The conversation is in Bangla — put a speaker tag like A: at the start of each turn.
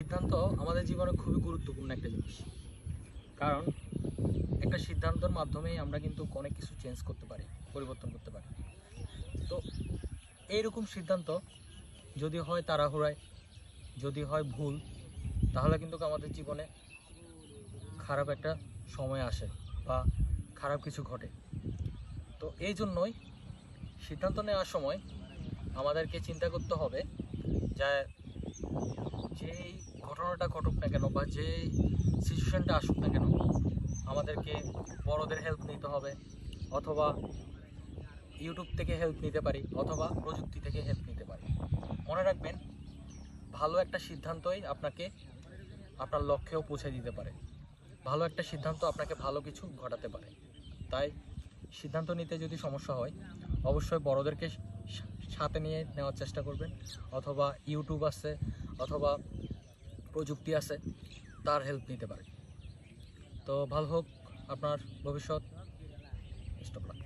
A: সিদ্ধান্ত আমাদের জীবনে খুবই গুরুত্বপূর্ণ একটা জিনিস। কারণ একটা সিদ্ধান্তর মাধ্যমেই আমরা কিন্তু অনেক কিছু চেঞ্জ করতে পারি, পরিবর্তন করতে পারি। তো এইরকম সিদ্ধান্ত যদি হয় তাড়াহুড়ায়, যদি হয় ভুল, তাহলে কিন্তু আমাদের জীবনে খারাপ একটা সময় আসে বা খারাপ কিছু ঘটে। তো এই জন্যই সিদ্ধান্ত নেওয়ার সময় আমাদেরকে চিন্তা করতে হবে যে যেই ঘটনাটা ঘটুক না কেন বা যে সিচুয়েশনটা আসুক না কেন, আমাদেরকে বড়দের হেল্প নিতে হবে, অথবা ইউটিউব থেকে হেল্প নিতে পারি, অথবা প্রযুক্তি থেকে হেল্প নিতে পারি। মনে রাখবেন, ভালো একটা সিদ্ধান্তই আপনাকে আপনার লক্ষ্যেও পৌঁছে দিতে পারে। ভালো একটা সিদ্ধান্ত আপনাকে ভালো কিছু ঘটাতে পারে। তাই সিদ্ধান্ত নিতে যদি সমস্যা হয়, অবশ্যই বড়দেরকে সাথে নিয়ে নেওয়ার চেষ্টা করবেন, অথবা ইউটিউব আছে, অথবা প্রযুক্তি আছে, তার হেল্প নিতে পারে। তো ভালো হোক আপনার ভবিষ্যৎ। Best of luck.